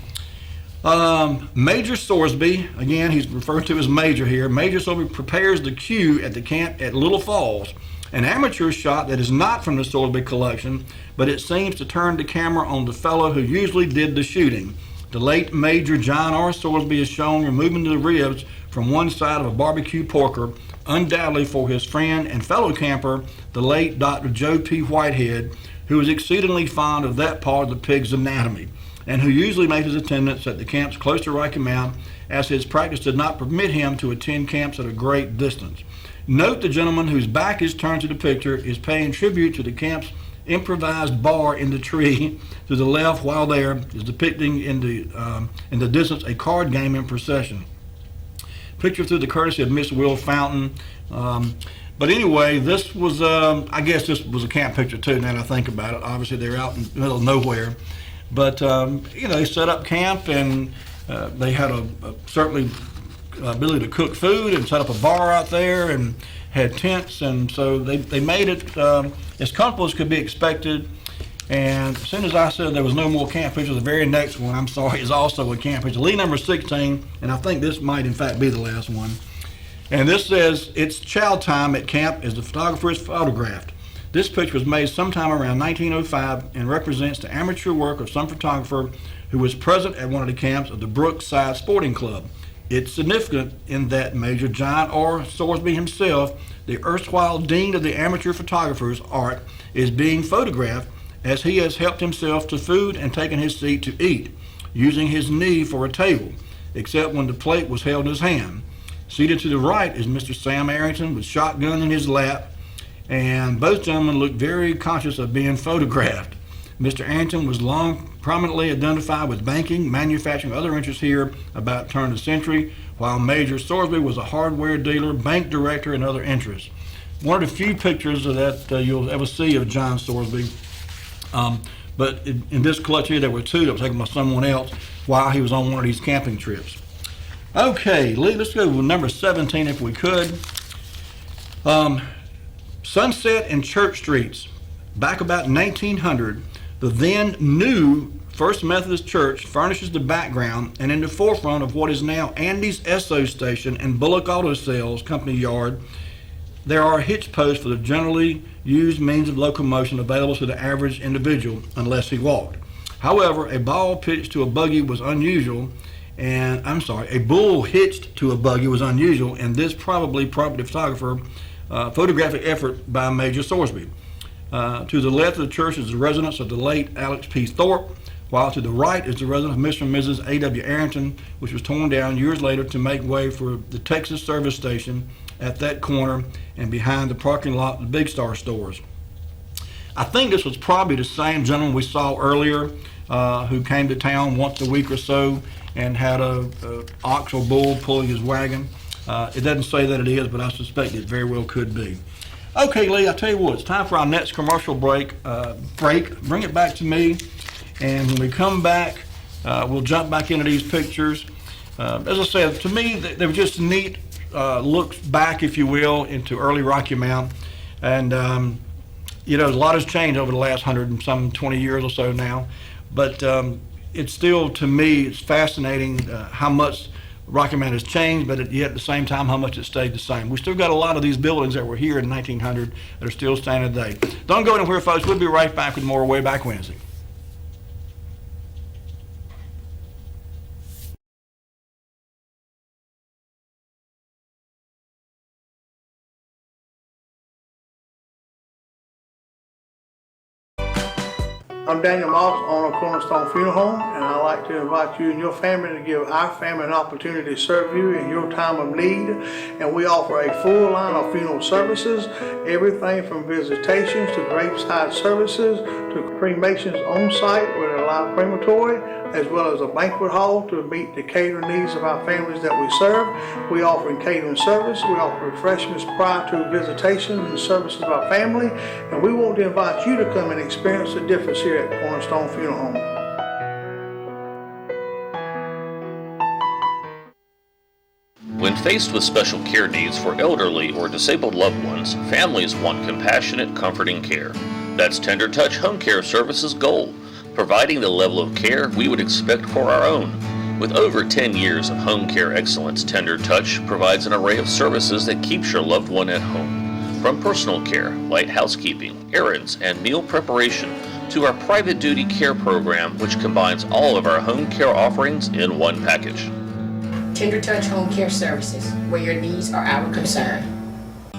Major Sorsby, again, he's referred to as Major here. Major Sorsby prepares the cue at the camp at Little Falls, an amateur shot that is not from the Sorsby collection, but it seems to turn the camera on the fellow who usually did the shooting. The late Major John R. Sorsby is shown removing the ribs from one side of a barbecue porker, undoubtedly for his friend and fellow camper, the late Dr. Joe P. Whitehead, who was exceedingly fond of that part of the pig's anatomy, and who usually made his attendance at the camps close to Rocky Mount, as his practice did not permit him to attend camps at a great distance. Note the gentleman whose back is turned to the picture is paying tribute to the camp's improvised bar in the tree to the left, while there is depicting in the distance a card game in procession. Picture through the courtesy of Miss Will Fountain. But anyway, this was, I guess this was a camp picture too, now that I think about it. Obviously, they're out in the middle of nowhere. But, you know, they set up camp, and they had certainly ability to cook food and set up a bar out there and had tents. And so they made it as comfortable as could be expected. And as soon as I said there was no more camp pictures, the very next one, I'm sorry, is also a camp picture. Lee number 16, and I think this might in fact be the last one. And this says, it's chow time at camp as the photographer is photographed. This picture was made sometime around 1905 and represents the amateur work of some photographer who was present at one of the camps of the Brookside Sporting Club. It's significant in that Major John R. Sorsby himself, the erstwhile dean of the amateur photographer's art, is being photographed as he has helped himself to food and taken his seat to eat, using his knee for a table, except when the plate was held in his hand. Seated to the right is Mr. Sam Arrington with shotgun in his lap, and both gentlemen looked very conscious of being photographed. Mr. Arrington was long prominently identified with banking, manufacturing, other interests here about turn of the century, while Major Sorsby was a hardware dealer, bank director, and other interests. One of the few pictures of that you'll ever see of John Sorsby. But in this collection here, there were two that were taken by someone else while he was on one of these camping trips. Okay, Lee, let's go with number 17 if we could. Sunset and Church Streets. Back about 1900, the then new First Methodist Church furnishes the background and in the forefront of what is now Andy's Esso Station and Bullock Auto Sales Company Yard. There are hitch posts for the generally used means of locomotion available to the average individual unless he walked. However, a bull hitched to a buggy was unusual, and this probably prompted the photographic effort by Major Sorsby. To the left of the church is the residence of the late Alex P. Thorpe, while to the right is the residence of Mr. and Mrs. A.W. Arrington, which was torn down years later to make way for the Texas service station at that corner and behind the parking lot of the Big Star stores. I think this was probably the same gentleman we saw earlier who came to town once a week or so and had a ox or bull pulling his wagon. It doesn't say that it is, but I suspect it very well could be. Okay, Lee, I'll tell you what, it's time for our next commercial break. Bring it back to me, and when we come back, we'll jump back into these pictures. As I said, to me, they were just neat looks back, if you will, into early Rocky Mount. And you know, a lot has changed over the last 120 years or so now, but it's still, to me, it's fascinating how much Rocky Mount has changed, but yet at the same time, how much it stayed the same. We still got a lot of these buildings that were here in 1900 that are still standing today. Don't go anywhere, folks. We'll be right back with more Way Back Wednesday. I'm Daniel Moss, owner of Cornerstone Funeral Home, and I'd like to invite you and your family to give our family an opportunity to serve you in your time of need. And we offer a full line of funeral services, everything from visitations to graveside services to cremations on site with a live crematory, as well as a banquet hall to meet the catering needs of our families that we serve. We offer catering service. We offer refreshments prior to visitations and services of our family. And we want to invite you to come and experience the difference here at Cornerstone Funeral Home. When faced with special care needs for elderly or disabled loved ones, families want compassionate, comforting care. That's Tender Touch Home Care Services' goal, providing the level of care we would expect for our own. With over 10 years of home care excellence, Tender Touch provides an array of services that keeps your loved one at home. From personal care, light housekeeping, errands, and meal preparation, to our private duty care program, which combines all of our home care offerings in one package. Tender Touch Home Care Services, where your needs are our concern.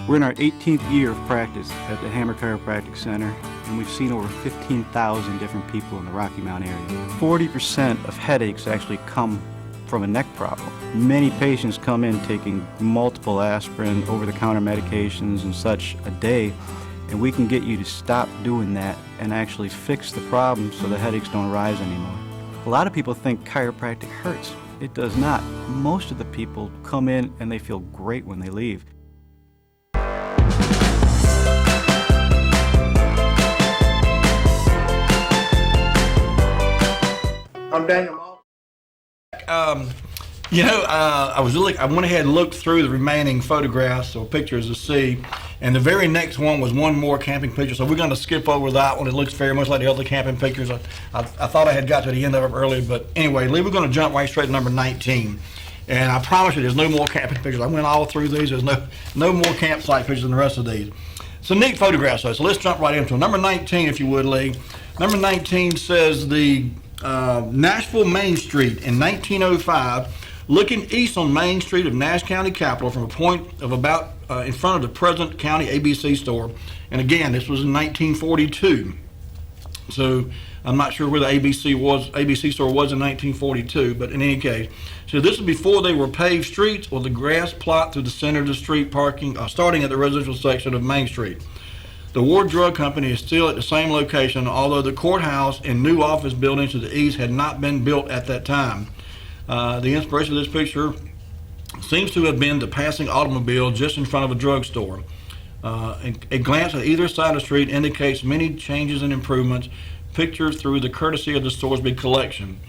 We're in our 18th year of practice at the Hammer Chiropractic Center, and we've seen over 15,000 different people in the Rocky Mount area. 40% of headaches actually come from a neck problem. Many patients come in taking multiple aspirin, over-the-counter medications and such a day, and we can get you to stop doing that and actually fix the problem so the headaches don't rise anymore. A lot of people think chiropractic hurts. It does not. Most of the people come in and they feel great when they leave. I'm Daniel Moss. You know, I went ahead and looked through the remaining photographs or pictures to see, and the very next one was one more camping picture. So we're going to skip over that one. It looks very much like the other camping pictures. I thought I had got to the end of it earlier, but anyway, we're going to jump right straight to number 19. And I promise you, there's no more camping pictures. I went all through these. There's no more campsite pictures than the rest of these. Some neat photographs, though. So let's jump right into it. Number 19, if you would, Lee. Number 19 says the Nashville Main Street in 1905. Looking east on Main Street of Nash County Capital from a point of about in front of the present county ABC store. And again, this was in 1942. So I'm not sure where the ABC store was in 1942, but in any case. So this is before they were paved streets or the grass plot through the center of the street parking, starting at the residential section of Main Street. The Ward Drug Company is still at the same location, although the courthouse and new office buildings to the east had not been built at that time. The inspiration of this picture seems to have been the passing automobile just in front of a drugstore. A glance at either side of the street indicates many changes and improvements, pictured through the courtesy of the Sorsby collection.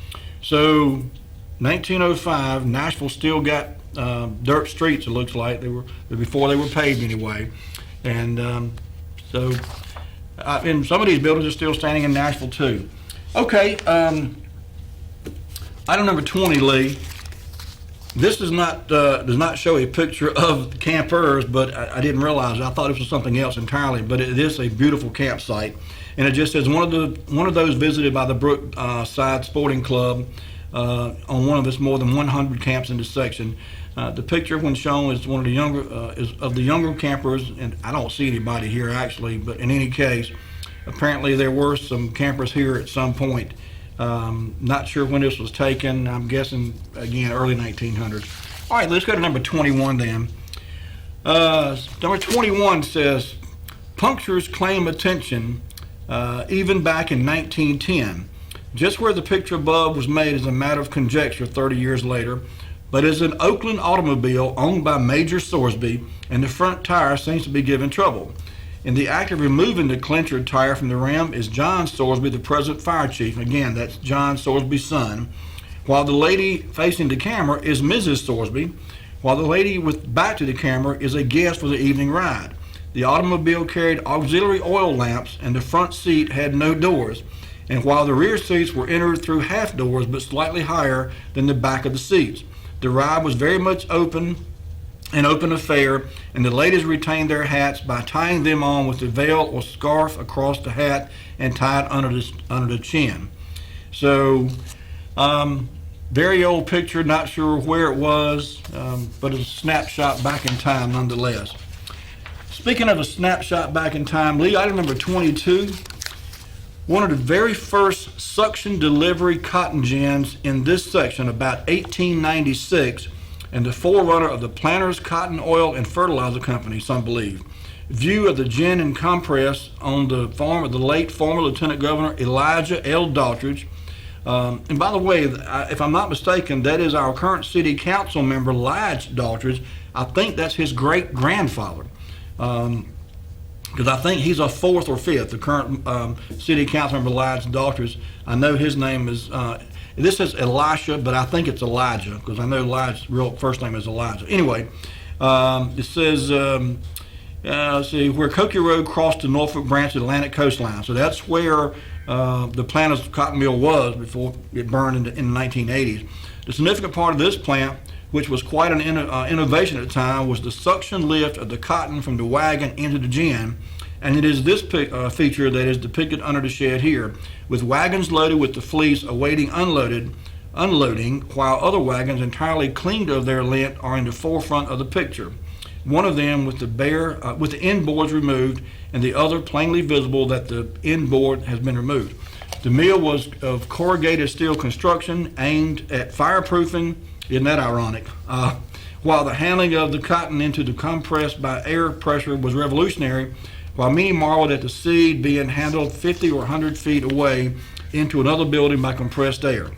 So, 1905, Nashville still got dirt streets, it looks like. They were before they were paved anyway. And so, and some of these buildings are still standing in Nashville too. Okay. Item number 20, Lee. This does not show a picture of the campers, but I didn't realize it. I thought this was something else entirely. But it is a beautiful campsite, and it just says one of those visited by the Brookside Sporting Club on one of its more than 100 camps in this section. The picture, when shown, is one of the younger campers, and I don't see anybody here actually. But in any case, apparently there were some campers here at some point. Not sure when this was taken. I'm guessing, again, early 1900s. All right, let's go to number 21 then. Number 21 says, punctures claim attention even back in 1910. Just where the picture above was made is a matter of conjecture 30 years later, but is an Oakland automobile owned by Major Sorsby, and the front tire seems to be giving trouble. In the act of removing the clincher tire from the rim is John Sorsby, the present fire chief. Again, that's John Sorsby's son. While the lady facing the camera is Mrs. Sorsby, while the lady with back to the camera is a guest for the evening ride. The automobile carried auxiliary oil lamps, and the front seat had no doors. And while the rear seats were entered through half doors but slightly higher than the back of the seats. The ride was very much an open affair, and the ladies retained their hats by tying them on with a veil or scarf across the hat and tied under the chin. So, very old picture, not sure where it was, but it's a snapshot back in time nonetheless. Speaking of a snapshot back in time, Lee, item number 22, one of the very first suction delivery cotton gins in this section, about 1896, and the forerunner of the Planters Cotton Oil and Fertilizer Company, some believe. View of the gin and compress on the farm of the late former Lieutenant Governor Elijah L. Daughtridge. And by the way, if I'm not mistaken, that is our current city council member, Lige Daughtridge. I think that's his great-grandfather. Because I think he's a fourth or fifth, the current city council member, Lige Daughtridge. I know his name is, this is Elisha, but I think it's Elijah, because I know Elijah's real first name is Elijah. Anyway, it says, let's see, where Cokie Road crossed the Norfolk Branch Atlantic coastline. So that's where the Planters Cotton Mill was before it burned in the 1980s. The significant part of this plant, which was quite an innovation at the time, was the suction lift of the cotton from the wagon into the gin. And it is this feature that is depicted under the shed here, with wagons loaded with the fleece awaiting unloading, while other wagons entirely cleaned of their lint are in the forefront of the picture. One of them with the end boards removed, and the other plainly visible that the end board has been removed. The mill was of corrugated steel construction aimed at fireproofing. Isn't that ironic? While the handling of the cotton into the compress by air pressure was revolutionary, while many marveled at the seed being handled 50 or 100 feet away into another building by compressed air.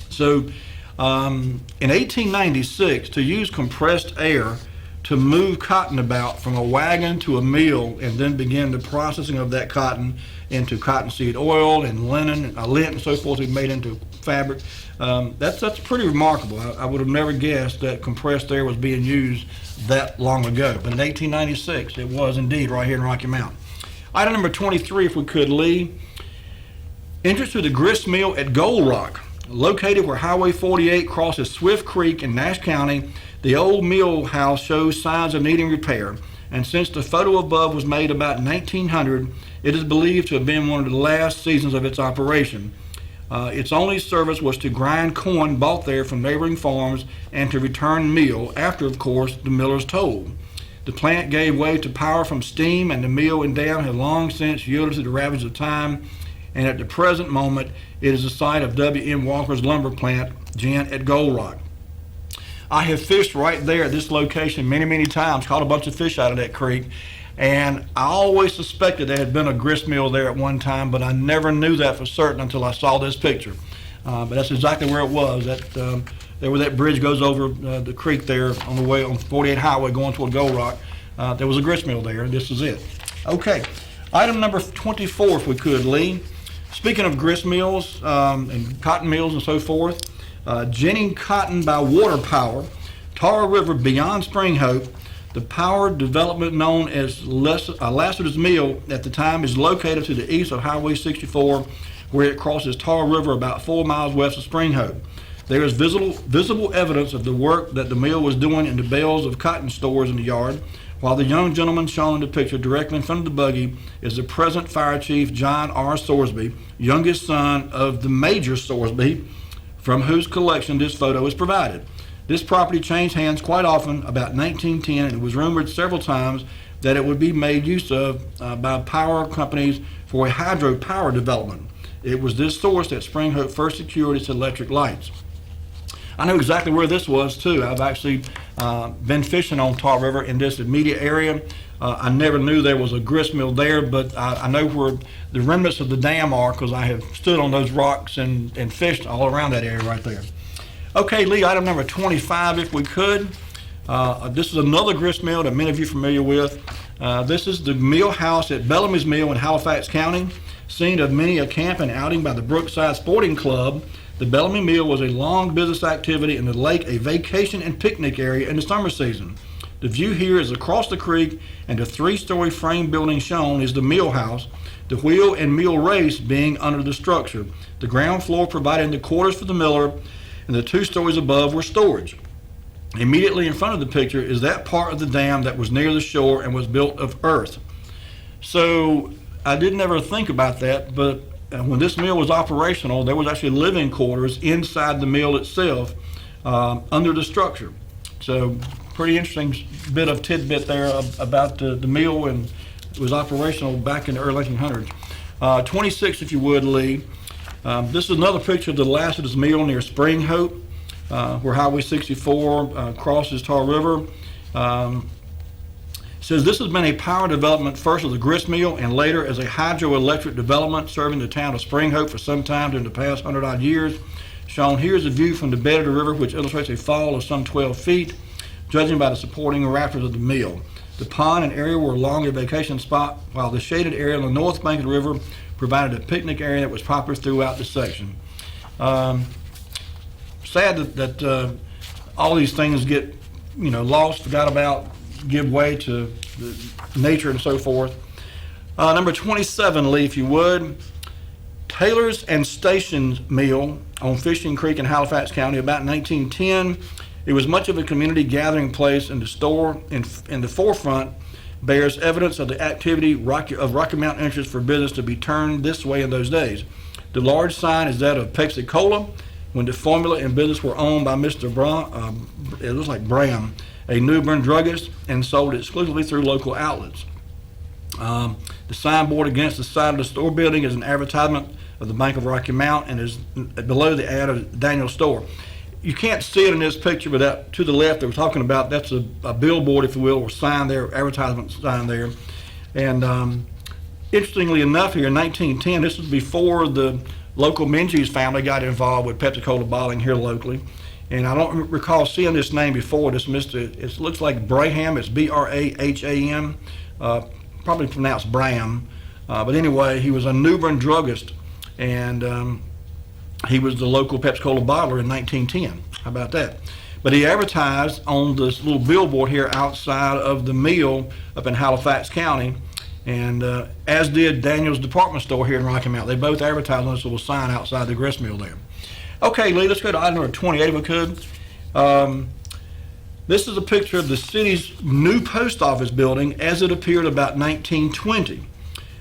So in 1896, to use compressed air to move cotton about from a wagon to a mill and then begin the processing of that cotton into cottonseed oil and lint and so forth to be made into fabric, that's pretty remarkable. I would have never guessed that compressed air was being used that long ago. But in 1896, it was indeed right here in Rocky Mount. Item number 23, if we could, Lee. Entrance to the grist mill at Gold Rock. Located where Highway 48 crosses Swift Creek in Nash County, the old mill house shows signs of needing repair. And since the photo above was made about 1900, it is believed to have been one of the last seasons of its operation. Its only service was to grind corn bought there from neighboring farms and to return meal, after, of course, the miller's toll. The plant gave way to power from steam, and the mill and dam have long since yielded to the ravages of time, and at the present moment, it is the site of W.M. Walker's lumber plant, gin at Gold Rock. I have fished right there at this location many, many times, caught a bunch of fish out of that creek, and I always suspected there had been a grist mill there at one time, but I never knew that for certain until I saw this picture. But that's exactly where it was. There where that bridge goes over the creek there on the way on 48 Highway going toward Gold Rock. There was a grist mill there, and this is it. Okay, item number 24, if we could, Lee. Speaking of grist mills and cotton mills and so forth, ginning cotton by water power, Tara River beyond Spring Hope. The power development known as Lassiter's Mill at the time is located to the east of Highway 64, where it crosses Tara River about 4 miles west of Spring Hope. There is visible evidence of the work that the mill was doing in the bales of cotton stores in the yard, while the young gentleman shown in the picture directly in front of the buggy is the present Fire Chief John R. Sorsby, youngest son of the Major Sorsby, from whose collection this photo is provided. This property changed hands quite often about 1910, and it was rumored several times that it would be made use of by power companies for a hydropower development. It was this source that Spring Hope first secured its electric lights. I know exactly where this was too. I've actually been fishing on Tar River in this immediate area. I never knew there was a grist mill there, but I know where the remnants of the dam are because I have stood on those rocks and fished all around that area right there. Okay, Lee, item number 25, if we could. This is another grist mill that many of you are familiar with. This is the mill house at Bellamy's Mill in Halifax County, scene of many a camp and outing by the Brookside Sporting Club. The Bellamy Mill was a long business activity and the lake a vacation and picnic area in the summer season. The view here is across the creek, and the 3-story frame building shown is the mill house, the wheel and mill race being under the structure. The ground floor providing the quarters for the miller, and the 2 stories above were storage. Immediately in front of the picture is that part of the dam that was near the shore and was built of earth. So I didn't ever think about that, but when this mill was operational, there was actually living quarters inside the mill itself, under the structure. So pretty interesting bit of tidbit there about the mill, and it was operational back in the early 1800s. 26, if you would, Lee. This is another picture of the Lassiter's Mill near Spring Hope, where Highway 64 crosses Tar River. Says this has been a power development first as a grist mill and later as a hydroelectric development serving the town of Spring Hope for some time during the past 100-odd years. Shown here is a view from the bed of the river, which illustrates a fall of some 12 feet, judging by the supporting rafters of the mill. The pond and area were along a vacation spot, while the shaded area on the north bank of the river provided a picnic area that was popular throughout the section. Sad that all these things get, lost, forgot about, give way to the nature and so forth. Number 27, Lee, if you would. Taylor's and Stations Mill on Fishing Creek in Halifax County, about 1910. It was much of a community gathering place, and the store in the forefront bears evidence of the activity of Rocky Mountain interest for business to be turned this way in those days. The large sign is that of Pepsi Cola, when the formula and business were owned by Mr. It looks like Bram, a New Bern druggist, and sold exclusively through local outlets. The signboard against the side of the store building is an advertisement of the Bank of Rocky Mount, and is below the ad of Daniel's store. You can't see it in this picture, but that to the left they were talking about, that's a billboard, if you will, or sign there, advertisement sign there. And interestingly enough, here in 1910, this was before the local Minges family got involved with Pepsi Cola bottling here locally. And I don't recall seeing this name before. This it looks like Braham. It's Braham, probably pronounced Bram. But anyway, he was a New Bern druggist, and he was the local Pepsi Cola bottler in 1910. How about that? But he advertised on this little billboard here outside of the mill up in Halifax County, and as did Daniel's department store here in Rocky Mount. They both advertised on this little sign outside the grist mill there. Okay, Lee, let's go to item number 28 if we could. This is a picture of the city's new post office building as it appeared about 1920.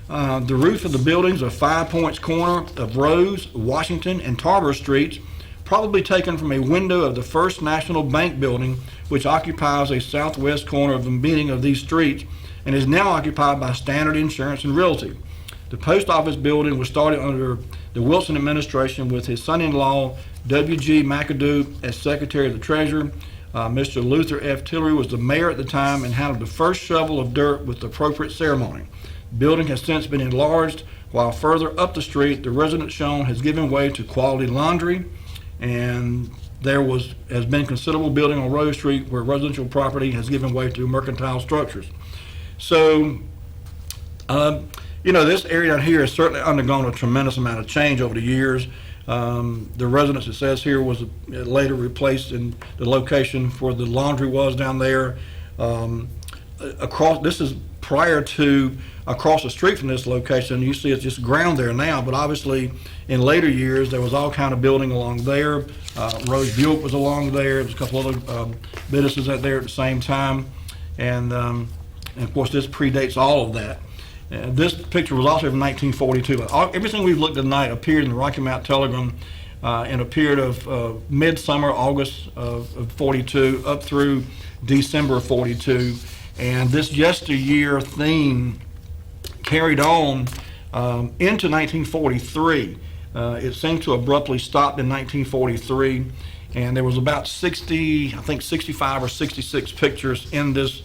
The roof of the buildings are 5 Points corner of Rose, Washington, and Tarver Streets, probably taken from a window of the First National Bank building, which occupies a southwest corner of the meeting of these streets and is now occupied by Standard Insurance and Realty. The post office building was started under the Wilson administration with his son-in-law, W.G. McAdoo, as Secretary of the Treasury. Mr. Luther F. Tillery was the mayor at the time and handled the first shovel of dirt with the appropriate ceremony. The building has since been enlarged, while further up the street, the residence shown has given way to Quality Laundry, and there has been considerable building on Rose Street where residential property has given way to mercantile structures. So, this area down here has certainly undergone a tremendous amount of change over the years. The residence, it says here, was later replaced in the location where the laundry was down there. This is prior to across the street from this location. You see it's just ground there now, but obviously in later years there was all kind of building along there. Rose Buick was along there. There was a couple other businesses out there at the same time, and of course this predates all of that. This picture was also from 1942. But everything we've looked at tonight appeared in the Rocky Mount Telegram in a period of midsummer, August of 42, up through December of 42. And this yesteryear theme carried on into 1943. It seemed to abruptly stop in 1943, and there was about 65 or 66 pictures in this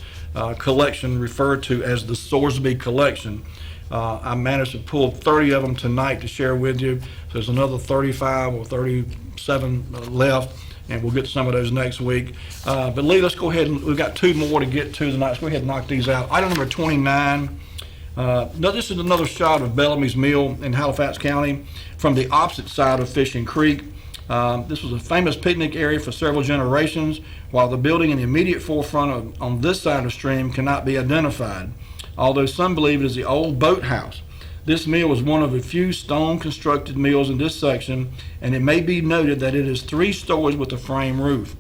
collection referred to as the Sorsby collection. I managed to pull 30 of them tonight to share with you. So there's another 35 or 37 left, and we'll get to some of those next week. But Lee, let's go ahead, and we've got two more to get to tonight. Let's go ahead and knock these out. Item number 29. This is another shot of Bellamy's Mill in Halifax County from the opposite side of Fishing Creek. This was a famous picnic area for several generations, while the building in the immediate forefront on this side of the stream cannot be identified, although some believe it is the old boathouse. This mill was one of a few stone-constructed mills in this section, and it may be noted that it is 3 stories with a frame roof.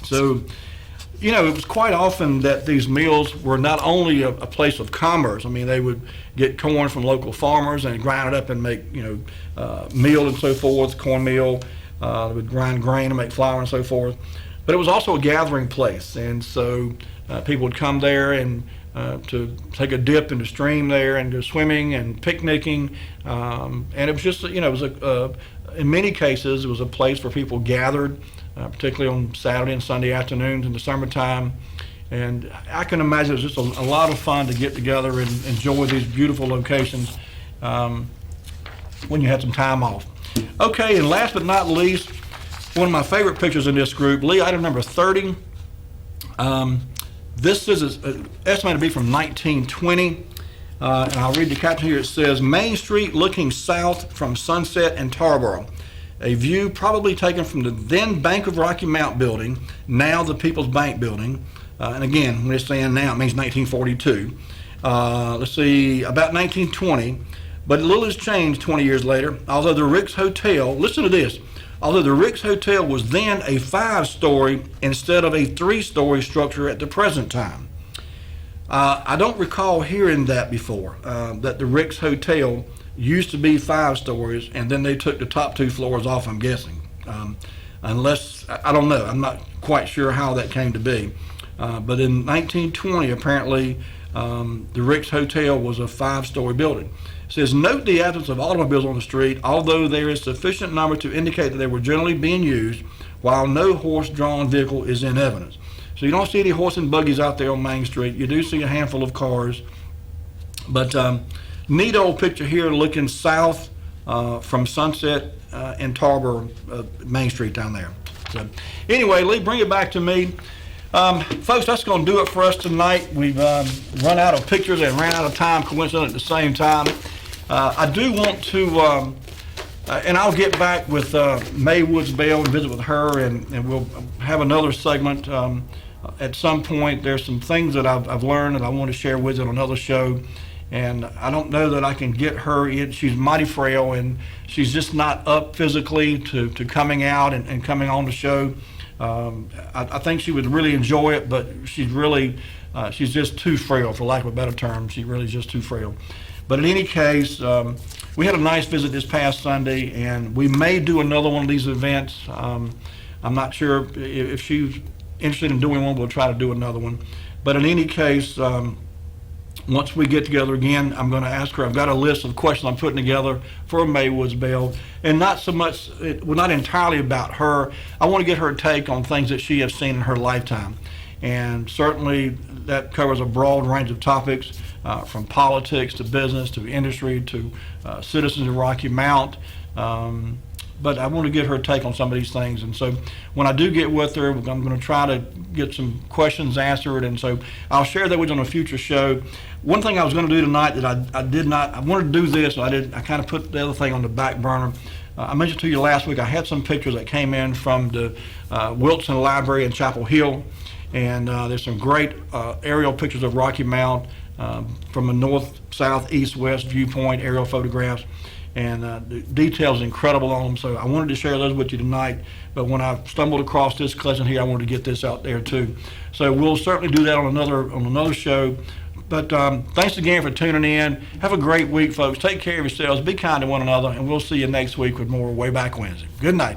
So, you know, it was quite often that these mills were not only a place of commerce. I mean, they would get corn from local farmers and grind it up and make, meal and so forth, cornmeal. They would grind grain and make flour and so forth. But it was also a gathering place, and so people would come there and to take a dip in the stream there and do swimming and picnicking. And it was just, it was in many cases, it was a place where people gathered, particularly on Saturday and Sunday afternoons in the summertime. And I can imagine it was just a lot of fun to get together and enjoy these beautiful locations when you had some time off. Okay, and last but not least, one of my favorite pictures in this group, Lee, item number 30. This is estimated to be from 1920, and I'll read the caption here. It says, Main Street looking south from Sunset and Tarboro. A view probably taken from the then Bank of Rocky Mount building, now the People's Bank building. And again, when it's saying now, it means 1942. Let's see, about 1920. But little has changed 20 years later, although the Rick's Hotel, listen to this, although the Rick's Hotel was then a 5-story instead of a 3-story structure at the present time. I don't recall hearing that before, that the Rick's Hotel used to be 5 stories and then they took the top 2 floors off, I'm guessing. Unless, I don't know, I'm not quite sure how that came to be. But in 1920, apparently, the Rick's Hotel was a 5-story building. It says, note the absence of automobiles on the street, although there is sufficient number to indicate that they were generally being used, while no horse-drawn vehicle is in evidence. So you don't see any horse and buggies out there on Main Street. You do see a handful of cars. But neat old picture here looking south from Sunset and Tarboro, Main Street down there. So anyway, Lee, bring it back to me. Folks, that's going to do it for us tonight. We've run out of pictures and ran out of time, coincidentally, at the same time. I do want to, and I'll get back with May Woods Bell and visit with her, and we'll have another segment at some point. There's some things that I've learned that I want to share with you on another show, and I don't know that I can get her in. She's mighty frail, and she's just not up physically to coming out and coming on the show. I think she would really enjoy it, but she's really, she's just too frail, for lack of a better term. She really is just too frail. But in any case, we had a nice visit this past Sunday, and we may do another one of these events. I'm not sure if she's interested in doing one, we'll try to do another one. But in any case, once we get together again, I'm going to ask her. I've got a list of questions I'm putting together for May Woods Bell, and not so much, well, not entirely about her. I want to get her take on things that she has seen in her lifetime. And certainly that covers a broad range of topics, from politics to business to industry to citizens of Rocky Mount. But I want to get her take on some of these things. And so when I do get with her, I'm going to try to get some questions answered. And so I'll share that with you on a future show. One thing I was going to do tonight that I did not, I wanted to do this, I kind of put the other thing on the back burner. I mentioned to you last week, I had some pictures that came in from the Wilson Library in Chapel Hill. And there's some great aerial pictures of Rocky Mount from a north, south, east, west viewpoint, aerial photographs. And the details incredible on them, so I wanted to share those with you tonight. But when I stumbled across this collection here, I wanted to get this out there too. So we'll certainly do that on another show. But thanks again for tuning in. Have a great week, folks. Take care of yourselves. Be kind to one another, and we'll see you next week with more Wayback Wednesday. Good night.